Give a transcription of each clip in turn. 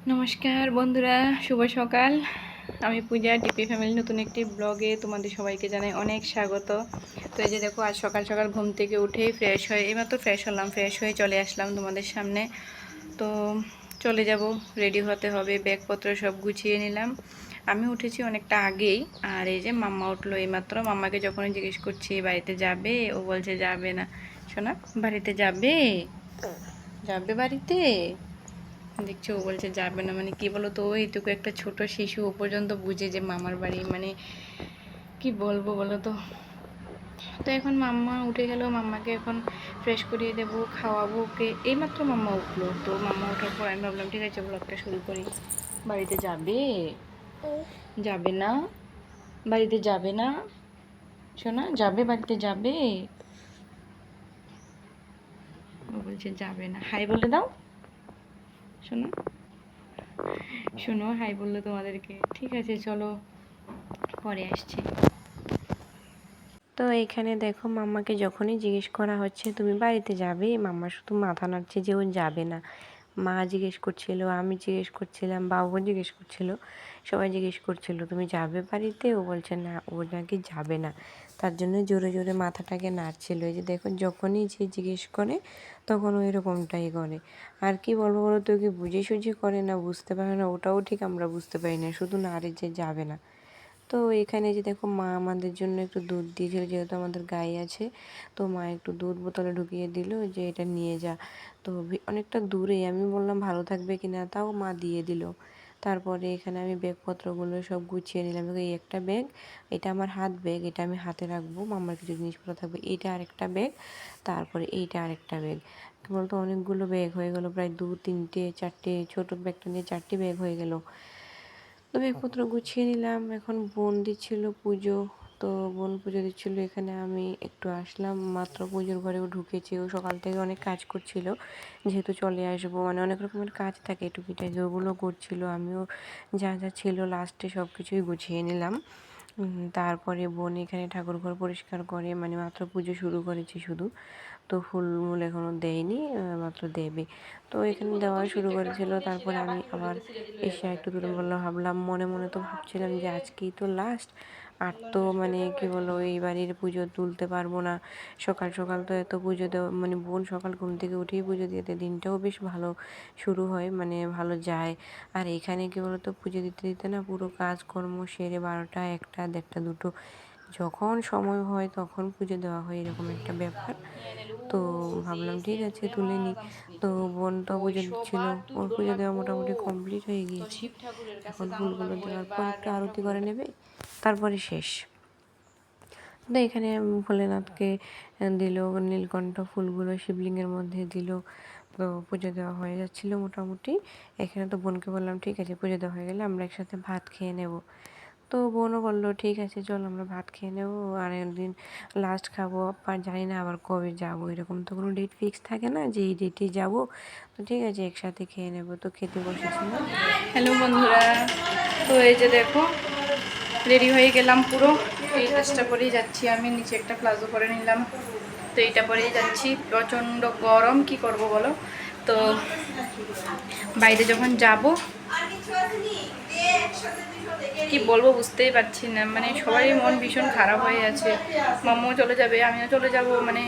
নমস্কার বন্ধুরা, শুভ সকাল। আমি পূজা, টিপি ফ্যামিলি নতুন একটি ব্লগে তোমাদের সবাইকে জানাই অনেক স্বাগত। তো এই যে দেখো, আজ সকাল সকাল ঘুম থেকে উঠেই ফ্রেশ হয়ে এইমাত্র ফ্রেশ হলাম, ফ্রেশ হয়ে চলে আসলাম তোমাদের সামনে। তো চলে যাব, রেডি হতে হবে, ব্যাগপত্র সব গুছিয়ে নিলাম। আমি উঠেছি অনেকটা আগেই, আর এই যে মাম্মা উঠলো এইমাত্র। মাম্মাকে যখনই জিজ্ঞেস করছি বাড়িতে যাবে, ও বলছে যাবে না। শোনা, বাড়িতে যাবে, যাবে বাড়িতে। দেখছো, ও বলছে যাবে না, মানে কি বলো তো, এইটুকু একটা ছোট শিশু ও পর্যন্ত বুঝে যে মামার বাড়ি মানে কি বলবো বলো তো। তো এখন মাম্মা উঠে গেল, মাম্মাকে এখন ফ্রেশ করিয়ে দেবো, খাওয়াবো ওকে। এইমাত্র মাম্মা উঠলো, তো মাম্মা ওঠার পর আমি ভাবলাম ঠিক আছে ব্লগটা শুরু করি। বাড়িতে যাবে, যাবে না, বাড়িতে যাবে না, শোনা যাবে, বাড়িতে যাবে। ও বলছে যাবে না। হাই বলে দাও, শোনো, শোনো হাই বললো তোমাদেরকে। ঠিক আছে চলো, পরে আসছি। তো এখানে দেখো, মাম্মাকে যখনই জিজ্ঞেস করা হচ্ছে তুমি বাড়িতে যাবে, মাম্মা শুধু মাথা নাড়ছে যে ও যাবে না। মা জিজ্ঞেস করছিল, আমি জিজ্ঞেস করছিলাম, বাবু জিজ্ঞেস করছিল, সবাই জিজ্ঞেস করছিল তুমি যাবে বাড়িতে। ও বলছে না, ও নাকি যাবে না। তার জন্য জোরে জোরে মাথাটাকে নাড়ছিল। এই যে দেখো, যখনই যে জিজ্ঞেস করে তখন ও এরকমটাই করে। আর কি বলবো বলো তো, কি বুঝে সুঝে করে না, বুঝতে পারে না, ওটাও ঠিক আমরা বুঝতে পারি না, শুধু নাড়ে যে যাবে না। তো এখানে যে দেখো, মা আমাদের জন্য একটু দুধ দিয়েছিল, যেহেতু আমাদের গাই আছে। তো মা একটু দুধ বোতলে ঢুকিয়ে দিল যে এটা নিয়ে যা। তো অনেকটা দূরে, আমি বললাম ভালো থাকবে কিনা, তাও মা দিয়ে দিল। তারপরে এখানে আমি ব্যাগপত্রগুলো সব গুছিয়ে নিলাম। এই একটা ব্যাগ, এটা আমার হাত ব্যাগ, এটা আমি হাতে রাখবো, মামার কিছু জিনিসপত্র থাকবে। এইটা আরেকটা ব্যাগ, তারপরে এইটা আরেকটা ব্যাগ। কি বলতো, অনেকগুলো ব্যাগ হয়ে গেল, প্রায় 2 3টে 4টে, ছোটো ব্যাগটা নিয়ে 4টে ব্যাগ হয়ে গেল। তো ব্যাগপত্র গুছিয়ে নিলাম। এখন বোন দিচ্ছিল পুজো, তো বোন পুজো দিচ্ছিল, এখানে আমি একটু আসলাম, মাত্র পুজোর ঘরেও ঢুকেছি। ও সকাল থেকে অনেক কাজ করছিল, যেহেতু চলে আসবো, মানে অনেক রকমের কাজ থাকে টুকিটাকি, ওগুলো করছিল। আমিও যা যা ছিল লাস্টে সব কিছুই গুছিয়ে নিলাম। তারপরে বোন এখানে ঠাকুরঘর পরিষ্কার করে, মানে মাত্র পুজো শুরু করেছি শুধু। তো ফুলমূল এখনও দেয়নি, মাত্র দেবে। তো এখানে দেওয়া শুরু করেছিল। তারপরে আমি আবার এসে একটু দূরে বললাম, ভাবলাম মনে মনে তো ভাবছিলাম যে আজকেই তো লাস্ট, আর তো মানে কি বলো, এই বাড়ির পুজো তুলতে পারবো না। সকাল সকাল তো এত পুজো দেওয়া, মানে বোন সকাল ঘুম থেকে উঠেই পুজো দিয়ে দেয়, দিনটাও বেশ ভালো শুরু হয়, মানে ভালো যায়। আর এখানে কি বলতো, পুজো দিতে দিতে না পুরো কাজকর্ম সেরে 12টা 1টা 1:30 2টো যখন সময় হয় তখন পুজো দেওয়া হয়, এরকম একটা ব্যাপার। তো ভাবলাম ঠিক আছে তুলে নিই। তো বোন তো পুজো দিচ্ছিল, ওর পুজো দেওয়া মোটামুটি কমপ্লিট হয়ে গিয়েছে। এখন ফুলগুলো দেওয়ার পর একটু আরতি করে নেবে, তারপরে শেষ। তো এখানে ভোলেনাথকে দিল, নীলকণ্ঠ ফুলগুলো শিবলিঙ্গের মধ্যে দিল। তো পুজো দেওয়া হয়ে যাচ্ছিলো মোটামুটি। এখানে তো বোনকে বললাম ঠিক আছে পুজো দেওয়া হয়ে গেলে আমরা একসাথে ভাত খেয়ে নেব। তো বোনও বললো ঠিক আছে চল আমরা ভাত খেয়ে নেবো, আর একদিন লাস্ট খাবো, আর জানি না আবার কবে যাবো, এরকম তো কোনো ডেট ফিক্স থাকে না যে এই ডেটে যাবো। তো ঠিক আছে একসাথে খেয়ে নেবো। তো খেতে বসেছিলাম। হ্যালো বন্ধুরা, তো এই যে দেখো রেডি হয়ে গেলাম পুরো। এই ড্রেসটা পরেই যাচ্ছি আমি, নিচে একটা প্লাজো পরে নিলাম। তো এইটা পরেই যাচ্ছি, প্রচণ্ড গরম, কি করব বলো। তো বাইরে যখন যাব কি বলবো বুঝতেই পারছি না, মানে সবারই মন ভীষণ খারাপ হয়ে আছে। মাম্মাও চলে যাবে, আমিও চলে যাব, মানে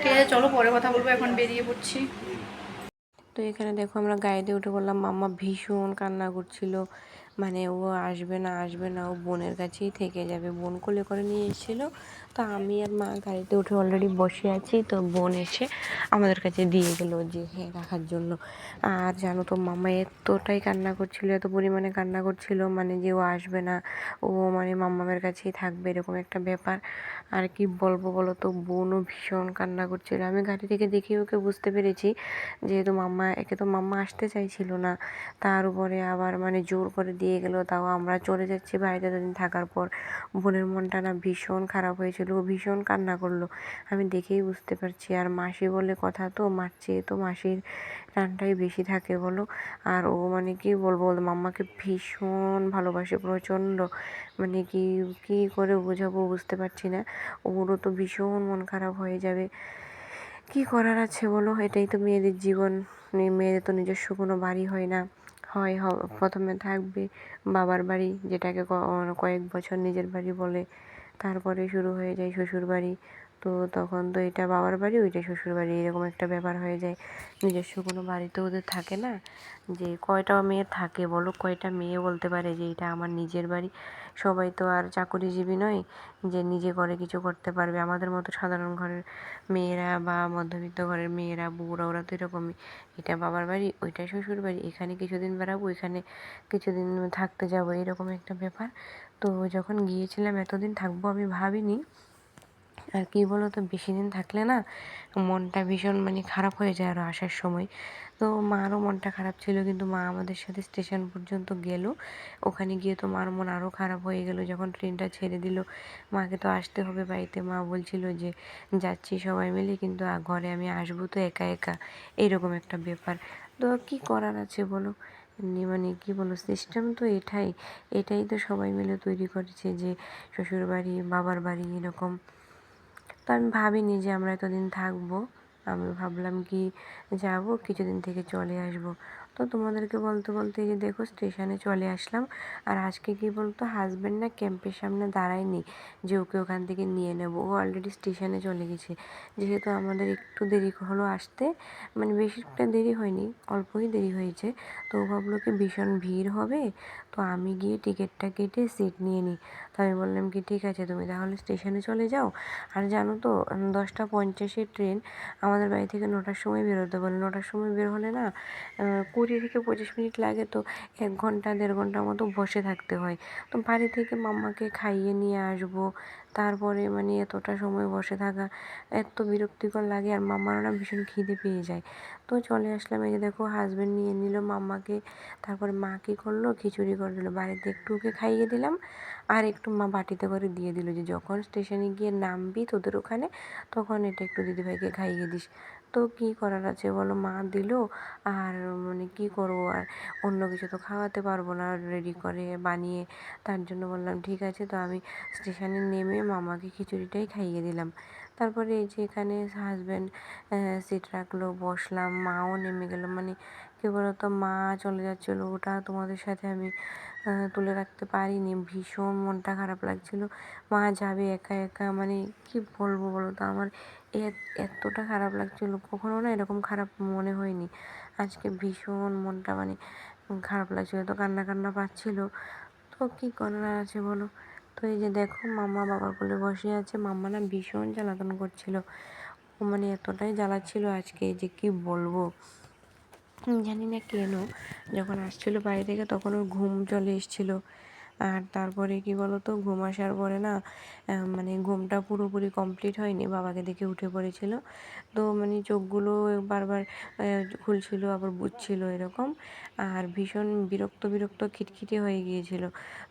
ঠিক আছে চলো পরে কথা বলবো, এখন বেরিয়ে পড়ছি। তো এখানে দেখো আমরা গাড়িতে উঠে পড়লাম। মাম্মা ভীষণ কান্না করছিল, মানে ও আসবে না আসবে না, ও বোনের কাছেই থেকে যাবে। বোন কোলে করে নিয়ে এসেছিলো। তো আমি আর মা গাড়িতে উঠে অলরেডি বসে আছি, তো বোন এসে আমাদের কাছে দিয়ে গেলো যে হ্যাঁ রাখার জন্য। আর জানো তো, মাম্মা এতটাই কান্না করছিল, এত পরিমাণে কান্না করছিল, মানে যে ও আসবে না, ও মানে মাম্মামের কাছেই থাকবে, এরকম একটা ব্যাপার। আর কি বলবো বলো তো, বোনও ভীষণ কান্না করছিল। আমি গাড়ি থেকে দেখে ওকে বুঝতে পেরেছি, যেহেতু মাম্মা, একে তো মাম্মা আসতে চাইছিল না, তার উপরে আবার মানে জোর করে দিয়ে গেল। তাও আমরা চলে যাচ্ছি বাড়িতে এতদিন থাকার পর। বোনের মনটা না ভীষণ খারাপ হয়েছিল, ও ভীষণ কান্না করলো, আমি দেখেই বুঝতে পারছি। আর মাসি বলে কথা, তো মার চেয়ে তো মাসির টানটাই বেশি থাকে বলো। আর ও মানে কি বলবো, মাম্মাকে ভীষণ ভালোবাসে প্রচণ্ড, মানে কি কি করে বোঝাবো বুঝতে পারছি না। ওরও তো ভীষণ মন খারাপ হয়ে যাবে কী করার আছে বলো, এটাই তো মেয়েদের জীবন। মেয়েদের তো নিজস্ব কোনো বাড়ি হয় না, হয় প্রথমে থাকবে বাবার বাড়ি, যেটাকে কয়েক বছর নিজের বাড়ি বলে, তারপরে শুরু হয়ে যায় শ্বশুর বাড়ি। তো তখন তো এটা বাবার বাড়ি, ওইটা শ্বশুর বাড়ি, এরকম একটা ব্যাপার হয়ে যায়। নিজস্ব কোনো বাড়ি তো ওদের থাকে না। যে কয়টা মেয়ে থাকে বলো, কয়টা মেয়ে বলতে পারে যে এটা আমার নিজের বাড়ি? সবাই তো আর চাকরিজীবী নয় যে নিজে করে কিছু করতে পারবে। আমাদের মতো সাধারণ ঘরের মেয়েরা বা মধ্যবিত্ত ঘরের মেয়েরা, বউরা, ওরা তো এরকমই, এটা বাবার বাড়ি, ওইটা শ্বশুর বাড়ি, এখানে কিছুদিন বেড়াবো, ওইখানে কিছুদিন থাকতে যাবো, এরকম একটা ব্যাপার। তো যখন গিয়েছিলাম এতদিন থাকবো আমি ভাবিনি। আর কী বলো তো, বেশি দিন থাকলে না মনটা ভীষণ মানে খারাপ হয়ে যায় আরও আসার সময়। তো মারও মনটা খারাপ ছিল, কিন্তু মা আমাদের সাথে স্টেশন পর্যন্ত গেল। ওখানে গিয়ে তো মার মন আরও খারাপ হয়ে গেল যখন ট্রেনটা ছেড়ে দিল। মাকে তো আসতে হবে বাড়িতে, মা বলছিল যে যাচ্ছি সবাই মিলে, কিন্তু ঘরে আমি আসবো তো একা একা, এইরকম একটা ব্যাপার। তো কী করার আছে বলো, মানে কী বলো, সিস্টেম তো এটাই, এটাই তো সবাই মিলে তৈরি করেছে যে শ্বশুর বাড়ি, বাবার বাড়ি এরকম। তো আমি ভাবিনি যে আমরা এতদিন থাকবো। আমি ভাবলাম কি যাবো, কিছুদিন থেকে চলে আসবো। তো তোমাদেরকে বলতে বলতে এই যে দেখো স্টেশনে চলে আসলাম। আর আজকে কি বলতো, হাজব্যান্ড না ক্যাম্পের সামনে দাঁড়ায়নি যে ওকে ওখান থেকে নিয়ে নেব, ও অলরেডি স্টেশনে চলে গেছে। যেহেতু আমাদের একটু দেরি হলো আসতে, মানে বেশি একটা দেরি হয়নি, অল্পই দেরি হয়েছে। তো ও ভাবলো কি ভীষণ ভিড় হবে, তো আমি গিয়ে টিকিটটা কেটে সিট নিয়ে নিই। তো আমি বললাম কি ঠিক আছে, তুমি তাহলে স্টেশনে চলে যাও। আর জানো তো 10টা 50-এর ট্রেন, আমাদের বাড়ি থেকে 9টার সময় বেরোতে বলে। 9টার সময় বের হলে না 20 থেকে 25 মিনিট লাগে, তো 1 ঘন্টা 1.5 ঘন্টার মতো বসে থাকতে হয়। তো বাড়ি থেকে মাম্মাকে খাইয়ে নিয়ে আসবো, তারপরে মানে এতটা সময় বসে থাকা এত বিরক্তিকর লাগে, আর মাম্মারও না ভীষণ খিদে পেয়ে যায়। তো চলে আসলাম, এই যে দেখো হাজব্যান্ড নিয়ে নিল মাম্মাকে। তারপরে মা কী করলো, খিচুড়ি করে দিল, বাড়িতে একটু ওকে খাইয়ে দিলাম, আর একটু মা বাটিতে করে দিয়ে দিল যে যখন স্টেশনে গিয়ে নামবি তোদের ওখানে, তখন এটা একটু দিদিভাইকে খাইয়ে দিস। তো কী করার আছে বলো, মা দিল, আর মানে কী করবো, আর অন্য কিছু তো খাওয়াতে পারবো না রেডি করে বানিয়ে। তার জন্য বললাম ঠিক আছে, তো আমি স্টেশনে নেমে মামাকে খিচুড়িটাই খাইয়ে দিলাম। তারপরে এই যে এখানে হাজব্যান্ড সিট রাখলো, বসলাম, মাও নেমে গেল। মানে কী বলতো, মা চলে যাচ্ছিলো, ওটা তোমাদের সাথে আমি তুলে রাখতে পারিনি। ভীষণ মনটা খারাপ লাগছিল, মা যাবে একা একা, মানে কি বলবো বলো তো, আমার এতটা খারাপ লাগছিল, কখনো না এরকম খারাপ মনে হয়নি। আজকে ভীষণ মনটা মানে খারাপ লাগছিল, তো কান্না কান্না পাচ্ছিল। তো কী করার আছে বলো। তো এই যে দেখো মাম্মা বাবার কোলে বসে আছে, মাম্মা না ভীষণ জ্বালাতন করছিল, ও মানে এতটাই জ্বালাচ্ছিল আজকে যে কি বলবো। জানি না কেন, যখন আসছিল বাড়ি থেকে তখন ওর ঘুম চলে এসেছিলো। আর তারপরে কি বলতো, ঘুম আসার পরে না মানে ঘুমটা পুরোপুরি কমপ্লিট হয়নি, বাবাকে দেখে উঠে পড়েছিল। তো মানে চোখগুলো বারবার খুলছিল আবার বুজছিল এরকম, আর ভীষণ বিরক্ত বিরক্ত খিটখিটে হয়ে গিয়েছিল।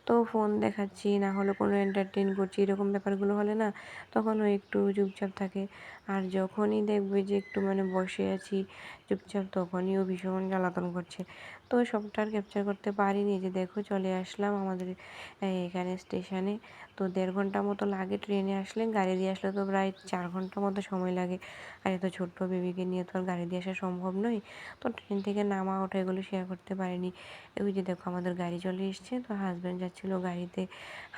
তো ফোন দেখাচ্ছি, না হলে কোনো এন্টারটেন করছি, এরকম ব্যাপারগুলো হলে না তখন ও একটু চুপচাপ থাকে। আর যখনই দেখবে যে একটু মানে বসে আছি চুপচাপ, তখনই ও ভীষণ জ্বালাতন করছে। তো সবটা আর ক্যাপচার করতে পারিনি। যে দেখো চলে আসলাম আমাদের এখানে স্টেশনে। তো 1.5 ঘন্টা মতো লাগে ট্রেনে আসলে, গাড়ি দিয়ে আসলে তো প্রায় 4 ঘন্টা মতো সময় লাগে। আর এত ছোট্ট বেবিকে নিয়ে তো আর গাড়ি দিয়ে আসা সম্ভব নয়। তো ট্রেন থেকে নামা ওঠা এগুলো শেয়ার করতে পারিনি। ওই যে দেখো আমাদের গাড়ি চলে এসছে, তো হাজব্যান্ড যাচ্ছিলো গাড়িতে।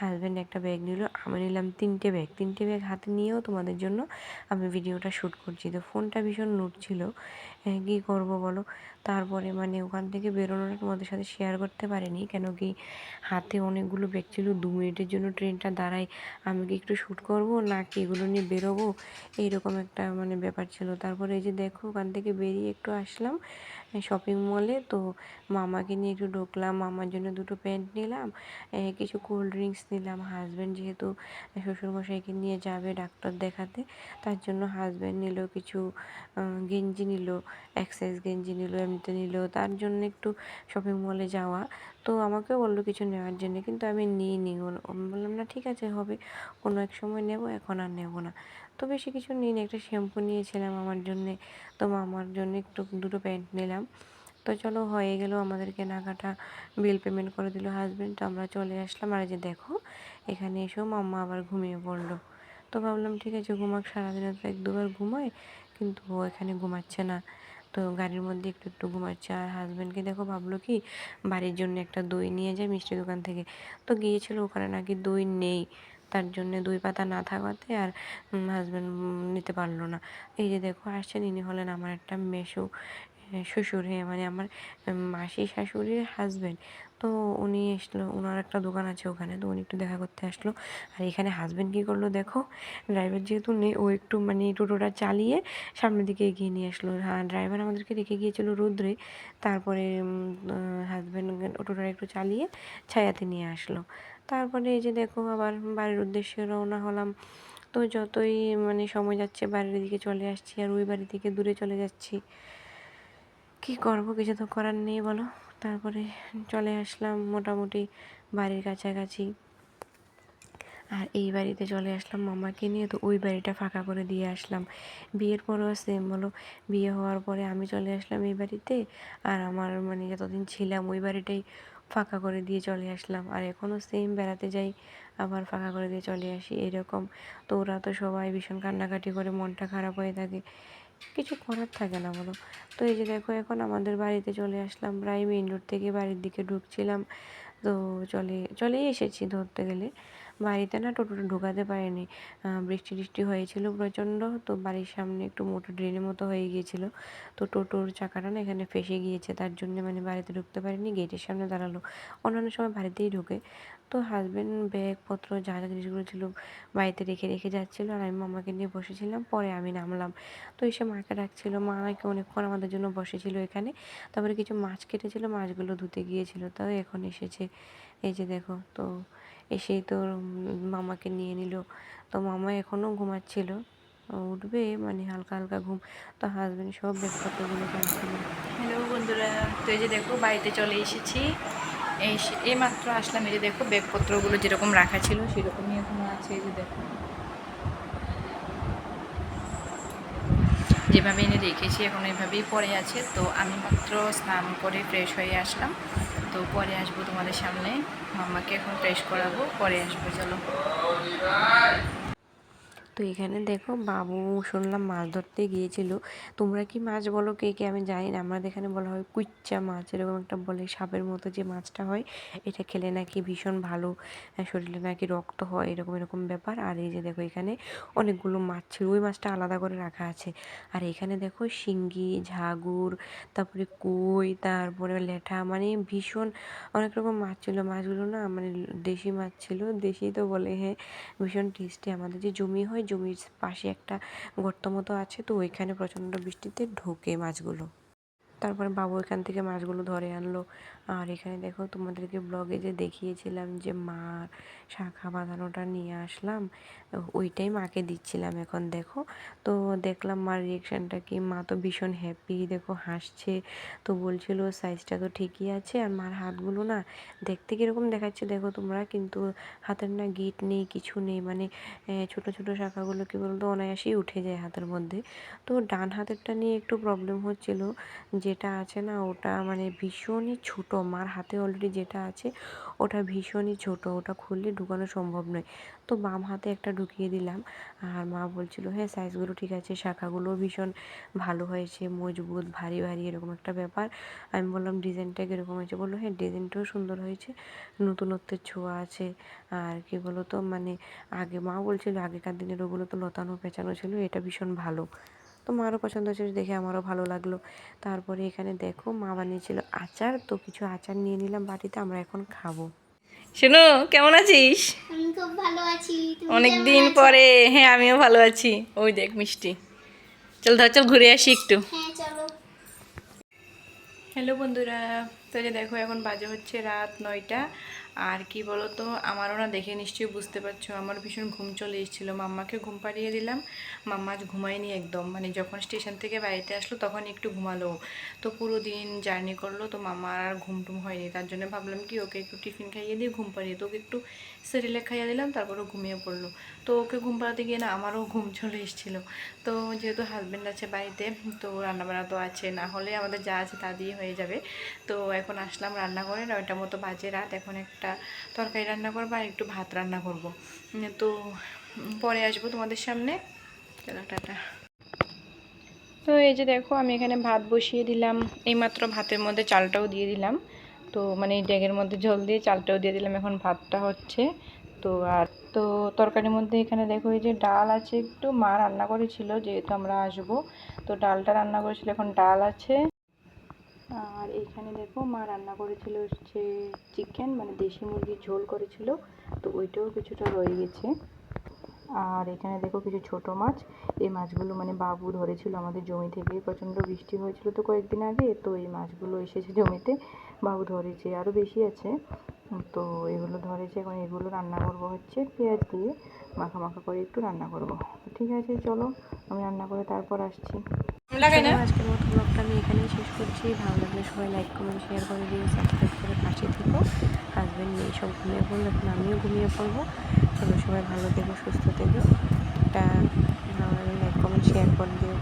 হাজব্যান্ড একটা ব্যাগ নিল, আমি নিলাম 3টে ব্যাগ। 3টে ব্যাগ হাতে নিয়েও তোমাদের জন্য আমি ভিডিওটা শ্যুট করছি। তো ফোনটা ভীষণ নড়ছিল, কী করবো বলো। তারপরে মানে ওখান থেকে বেরোনোটা তোমাদের সাথে শেয়ার করতে পারিনি, কেন কি হাতে অনেকগুলো ব্যাগ ছিল। 2 মিনিটের জন্য ট্রেনটা দাঁড়ায়, আমি কি একটু শ্যুট করবো নাকি এগুলো নিয়ে বেরোবো, এইরকম একটা মানে ব্যাপার ছিল। তারপরে এই যে দেখো ওখান থেকে বেরিয়ে একটু আসলাম শপিং মলে। তো মামাকে নিয়ে একটু ঢুকলাম, মামার জন্য 2টো প্যান্ট নিলাম, কিছু কোল্ড ড্রিঙ্কস নিলাম। হাজব্যান্ড যেহেতু শ্বশুরমশাইকে নিয়ে যাবে ডাক্তার দেখাতে, তার জন্য হাজব্যান্ড নিল কিছু গেঞ্জি নিল, এক্সারসাইজ গেঞ্জি নিল, এমনিতে নিল, তার জন্য একটু শপিং মলে যাওয়া। তো আমাকেও বললো কিছু নেওয়ার জন্য, কিন্তু আমি নিইনি। আমি বললাম না ঠিক আছে হবে, কোনো এক সময় নেব, এখন আর নেব না। তো বেশি কিছু নিইনি, একটা শ্যাম্পু নিয়েছিলাম আমার জন্যে, তো আমার জন্য একটু 2টো প্যান্ট নিলাম। তো চলো হয়ে গেল আমাদের কেনাকাটা, বিল পেমেন্ট করে দিল হাজব্যান্ড। তো আমরা চলে আসলাম। আর যে দেখো এখানে এসেও মাম্মা আবার ঘুমিয়ে পড়লো। তো ভাবলাম ঠিক আছে ঘুমাক, সারাদিনে তো 1-2বার ঘুমায়, কিন্তু ও এখানে ঘুমাচ্ছে না, তো গাড়ির মধ্যে একটু একটু ঘুমাচ্ছে। আর হাজব্যান্ডকে দেখো ভাবলো কি বাড়ির জন্য একটা দই নিয়ে যায় মিষ্টি দোকান থেকে, তো গিয়েছিল, ওখানে নাকি দই নেই, তার জন্য দই পাতা না থাকাতে আর হাজব্যান্ড নিতে পারলো না। এই যে দেখো আসছেন, ইনি হলেন আমার একটা শ্বশুর, হ্যাঁ মানে আমার মাসি শাশুড়ির হাজব্যান্ড। তো উনি আসলো, ওনার একটা দোকান আছে ওখানে, তো উনি একটু দেখা করতে আসলো। আর এখানে হাজব্যান্ড কী করলো দেখো, ড্রাইভার যেহেতু নেই, ও একটু মানে টোটোটা চালিয়ে সামনের দিকে এগিয়ে নিয়ে আসলো। হ্যাঁ, ড্রাইভার আমাদেরকে রেখে গিয়েছিল রোদ্রে, তারপরে হাজব্যান্ড টোটোটা একটু চালিয়ে ছায়াতে নিয়ে আসলো। তারপরে এই যে দেখো আবার বাড়ির উদ্দেশ্যে রওনা হলাম। তো যতই মানে সময় যাচ্ছে বাড়ির দিকে চলে আসছি, আর ওই বাড়ি থেকে দূরে চলে যাচ্ছি, কি করব, কিছু তো করার নেই বলো। তারপরে চলে আসলাম মোটামুটি বাড়ির কাছাকাছি, আর এই বাড়িতে চলে আসলাম মামাকে নিয়ে। তো ওই বাড়িটা ফাঁকা করে দিয়ে আসলাম। বিয়ের পরেও সেম বলো, বিয়ে হওয়ার পরে আমি চলে আসলাম এই বাড়িতে, আর আমার মানে যতদিন ছিলাম ওই বাড়িটাই ফাঁকা করে দিয়ে চলে আসলাম। আর এখনও সেম বেড়াতে যাই, আবার ফাঁকা করে দিয়ে চলে আসি এরকম। তো ওরা তো সবাই ভীষণ কান্নাকাটি করে, মনটা খারাপ হয়ে থাকে, কিছু করার থাকে না বলো। তো এই যে দেখো এখন আমাদের বাড়িতে চলে আসলাম, প্রায় মেইন রোড থেকে বাড়ির দিকে ঢুকছিলাম। তো চলেই এসেছি ধরতে গেলে। বাড়িতে না টোটোটা ঢোকাতে পারিনি, বৃষ্টি টিষ্টি হয়েছিল প্রচণ্ড, তো বাড়ির সামনে একটু মোটা ড্রেনের মতো হয়ে গিয়েছিল, তো টোটোর চাকাটা না এখানে ফেঁসে গিয়েছে, তার জন্য মানে বাড়িতে ঢুকতে পারিনি, গেটের সামনে দাঁড়ালো। অন্যান্য সময় বাড়িতেই ঢোকে। তো হাজব্যান্ড ব্যাগপত্র যা যা জিনিসগুলো ছিল বাড়িতে রেখে রেখে যাচ্ছিলো, আর আমি মামাকে নিয়ে বসেছিলাম। পরে আমি নামলাম, তো এসে মাকে ডাকছিল, মা নাকি অনেকক্ষণ আমাদের জন্য বসেছিল এখানে। তারপরে কিছু মাছ কেটেছিল, মাছগুলো ধুতে গিয়েছিল, তাই এখন এসেছে। এই যে দেখো, তো এসেই তো মামাকে নিয়ে নিল। তো মামা এখনও ঘুমাচ্ছিল, উঠবে মানে হালকা হালকা ঘুম। তো হাজব্যান্ড সব ব্যাগপত্রগুলো টানছিল। হ্যালো বন্ধুরা, তো এই যে দেখো বাড়িতে চলে এসেছি। এই মাত্র আসলাম। এই যে দেখো ব্যাগপত্রগুলো যেরকম রাখা ছিল সেরকমই এখনো আছে। এই যে দেখো যেভাবে এনে রেখেছি এখন এভাবেই পরে আছে। তো আমি মাত্র স্নান করে ফ্রেশ হয়ে আসলাম, তো পরে আসবো তোমাদের সামনে। মাম্মাকে এখন ফ্রেশ করাবো, পরে আসবো, চলো। তো এখানে দেখো বাবু শুনলাম মাছ ধরতে গিয়েছিল। তোমরা কি মাছ বলো কে কে আমি জানি না, আমাদের এখানে বলা হয় কুচ্চা মাছ, এরকম একটা বলে, সাপের মতো যে মাছটা হয়, এটা খেলে নাকি ভীষণ ভালো, শরীরে নাকি রক্ত হয়, এরকম এরকম ব্যাপার। আর এই যে দেখো এখানে অনেকগুলো মাছ ছিল, ওই মাছটা আলাদা করে রাখা আছে। আর এখানে দেখো শিঙ্গি, ঝাগুর, তারপরে কই, তারপরে ল্যাঠা, মানে ভীষণ অনেক রকম মাছ ছিল। মাছগুলো না মানে দেশি মাছ ছিল, দেশি তো বলে, হ্যাঁ ভীষণ টেস্টি। আমাদের যে জমি হয়, জমির পাশে একটা গর্ত মতো আছে, তো ওইখানে প্রচণ্ড বৃষ্টিতে ঢোকে মাছগুলো। তারপরে বাবু এখান থেকে মাছগুলো ধরে আনলো। আর এখানে দেখো তোমাদেরকে ব্লগে যে দেখিয়েছিলাম যে মার শাখা বাঁধানোটা নিয়ে আসলাম, ওইটাই মাকে দিচ্ছিলাম এখন দেখো। তো দেখলাম মার রিয়েকশানটা কি, মা তো ভীষণ হ্যাপি, দেখো হাসছে। তো বলছিল সাইজটা তো ঠিকই আছে, আর মার হাতগুলো না দেখতে কীরকম দেখাচ্ছে দেখো তোমরা, কিন্তু হাতের না গিঁট নেই, কিছু নেই, মানে ছোট ছোট শাখাগুলো কী বলতো অনায়াসেই উঠে যায় হাতের মধ্যে। তো ডান হাতেরটা নিয়ে একটু প্রবলেম হচ্ছিলো, যেটা আছে না ওটা মানে ভীষণই ছোটো, মার হাতে অলরেডি যেটা আছে ওটা ভীষণই ছোটো, ওটা খুললে ঢুকানো সম্ভব নয়। তো বাম হাতে একটা ঢুকিয়ে দিলাম। আর মা বলছিল হ্যাঁ সাইজগুলো ঠিক আছে, শাখাগুলোও ভীষণ ভালো হয়েছে, মজবুত ভারী ভারী এরকম একটা ব্যাপার। আমি বললাম ডিজাইনটা কীরকম হয়েছে, বললো হ্যাঁ ডিজাইনটাও সুন্দর হয়েছে, নতুনত্বের ছোঁয়া আছে। আর কি বলো তো মানে আগে মা বলছিল আগেকার দিনের ওগুলো তো লতানো পেঁচানো ছিল, এটা ভীষণ ভালো। তো মারও পছন্দ হয়েছিল দেখে, আমারও ভালো লাগলো। তারপরে এখানে দেখো মা বানিয়েছিল আচার, তো কিছু আচার নিয়ে নিলাম বাটিতে, আমরা এখন খাবো। শোনো, কেমন আছিস? আমি খুব ভালো আছি। তুমি অনেক কেমন দিন আছো? পরে। হ্যাঁ আমিও ভালো আছি। ওই দেখ মিষ্টি, চল ধর, চল ঘুরে আসি একটু। হ্যাঁ চলো। হ্যালো বন্ধুরা, তো যে দেখো এখন বাজে হচ্ছে রাত 9টা। আর কি বলো তো, আমারও না দেখে নিশ্চয়ই বুঝতে পারছো আমার ভীষণ ঘুম চলে এসেছিলো। মাম্মাকে ঘুম পাড়িয়ে দিলাম, মাম্মা আজ ঘুমায়নি একদম, মানে যখন স্টেশন থেকে বাড়িতে আসলো তখন একটু ঘুমালো। তো পুরো দিন জার্নি করলো, তো মাম্মার আর ঘুম টুম হয়নি, তার জন্য ভাবলাম কি ওকে একটু টিফিন খাইয়ে দিয়ে ঘুম পাড়িয়ে, তো ওকে একটু সেরেলাক খাইয়ে দিলাম, তারপরে ঘুমিয়ে পড়লো। তো ওকে ঘুম পাড়াতে গিয়ে না আমারও ঘুম চলে এসেছিলো। তো যেহেতু হাজব্যান্ড আছে বাড়িতে, তো রান্নাবান্না তো আছে, না হলে আমাদের যা আছে তা দিয়ে হয়ে যাবে। তো এখন আসলাম রান্নাঘরে, 9টার মতো বাজে রাত, এখন একটা তরকারি রান্না করবো আর একটু ভাত রান্না করব। তো পরে আসবো তোমাদের সামনে, চলো টাটা। তো এই যে দেখো আমি এখানে ভাত বসিয়ে দিলাম, এইমাত্র ভাতের মধ্যে চালটাও দিয়ে দিলাম। তো মানে এই ডেগের মধ্যে জল দিয়ে চালটাও দিয়ে দিলাম, এখন ভাতটা হচ্ছে। তো আর তো তরকারির মধ্যে এখানে দেখো এই যে ডাল আছে, একটু মা রান্না করেছিল যেহেতু আমরা আসবো, তো ডালটা রান্না করেছিল, এখন ডাল আছে। আর এইখানে দেখো মা রান্না করেছিল হচ্ছে চিকেন, মানে দেশি মুরগির ঝোল করেছিল, তো ওইটাও কিছুটা রয়ে গেছে। আর এখানে দেখো কিছু ছোট মাছ, এই মাছগুলো মানে বাবু ধরেছিল আমাদের জমি থেকে, প্রচণ্ড বৃষ্টি হয়েছিল তো কয়েকদিন আগে, তো এই মাছগুলো এসেছে জমিতে, বাবু ধরেছে, আরও বেশি আছে। তো এগুলো ধরেছে, এখন এগুলো রান্না করব হচ্ছে পেঁয়াজ দিয়ে মাখা মাখা করে একটু রান্না করব। ঠিক আছে চলো, আমি রান্না করে তারপর আসছি। চলো, আজকের মতো ব্লগটা আমি এখানেই শেষ করছি। ভালো লাগলে সবাই লাইক কমেন্ট শেয়ার করে দিও, সাবস্ক্রাইব করে পাশে থেকো। হাজব্যান্ড মেয়ে সব ঘুমিয়ে পড়লো, এখন আমিও ঘুমিয়ে পড়বো। চলো, সবাই ভালো থেকো, সুস্থ থেকো। একটা ভালো লাগলে লাইক কমেন্ট শেয়ার করে দিও।